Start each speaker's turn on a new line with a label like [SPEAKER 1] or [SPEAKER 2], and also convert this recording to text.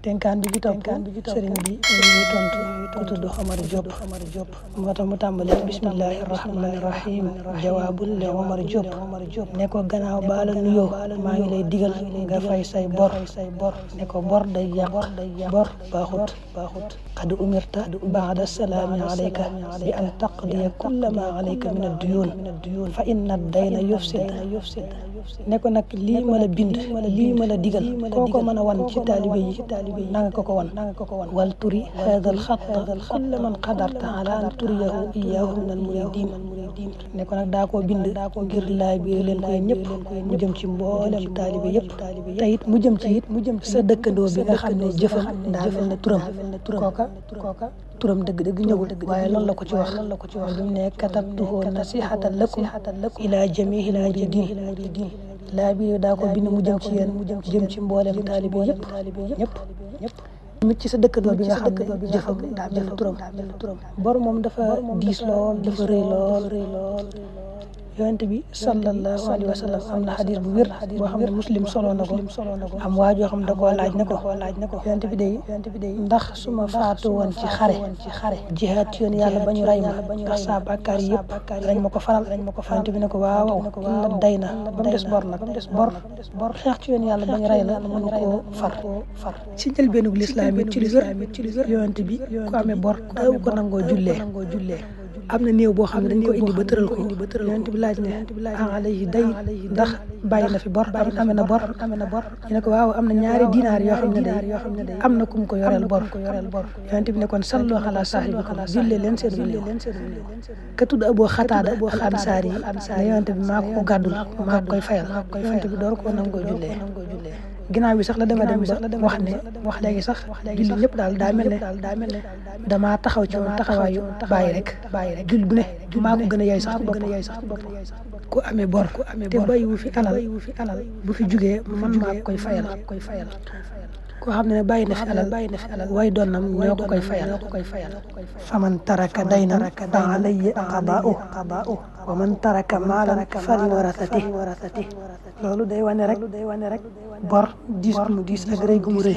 [SPEAKER 1] tenkaan bi topp sëriñ bi ñuy tontu ku tudd Omar Diop moo tax mu tàmbalee bismillahi rahmani rahim jawaabul le Omar Diop ne ko gannaaw baala nuyoo maa ngi lay digal nga fay say bor ne ko bor day yàq bor baaxut qad umirta baada salaami alayka bi an taqdiya kulla ma alayka min ad-duyun fa inna ad-dayna yufsid ne ko nag lii ma la bind lii ma la digal koo ko mën a wan ci taalibe yi na nga ko wan wal turi hada al xatta kulla man qadarta ala an turiyahu iyahu min al muridin ne ko nag daa koo bind ngir laay biir leen koy ñëpp mu jëm ci mboolem taalibe yëpp te it mu jëm ci sa dëkkandoo bi nga xam ne jëfam daa mel ne kooka turam dëgg-dëgg ñëwul waaye loolu la ko ci wax lu mu ne katabtuhu nasihatan lakum ila jamihil muridin laa bi daa ko bind mu jëm ci yéen jëm ci mboolem taalibe ñëpp mit ci sa dëkkandoo bi nga xam ne jëfam daa mel ne turam bor moom dafa diis lool dafa rëy lool yonent bi sallallahu alayhi wa sallam am na xadis bu wér boo xam ne muslim solo na ko am waa joo xam ne da koo laaj ne ko yonent bi day ndax su ma faatu woon ci xare jihaad ci yoon yàlla ba ñu rey ma ndax saa bàkkaar yi yëpp dañ ma ko faral yonent bi ne ko waaw inna dayna ba mu des bor nag bor xeex ci yoon yàlla ba ñu rey la mënu koo far ci njëlbéenu lislaam it ci li wér yonent bi ku amee bor daaw ko nangoo jullee am na néew boo xam ne dañ ko indi ba tëral ko yonent bi laaj ne alayhi day ndax bàyyi na fi bor amee na bor ñu ne ko waaw am na ñaari dinaar yoo xam ne day am na kum ko yoreel bor yonent bi ne kon sallu ala saahibikum jullee leen seen wëlliw ka tudd Abu Xataada al ansaari yi ne yonent bi maa ko gàddul maa koy fayal yonent bi door ko nangoo jullee ginnaaw bi sax la dem ba wax léegi sax julli ñëpp daal daa mel ne damaa taxaw ci woon taxawaayu bàyyi rek julli bu ne maa ko gën a yaay sax bopp ku amee bor te bàyyiwu fi alal bu fi jugee man maa koy fayal koo xam ne bàyyi na fi alal way doonam ñoo ko koy fayal faman taraka daynan fa alayhi qadaa'uhu wa man taraka maalan fali warasatihi loolu day wane rek bor diis gu mu diis ak rëy gu mu rëy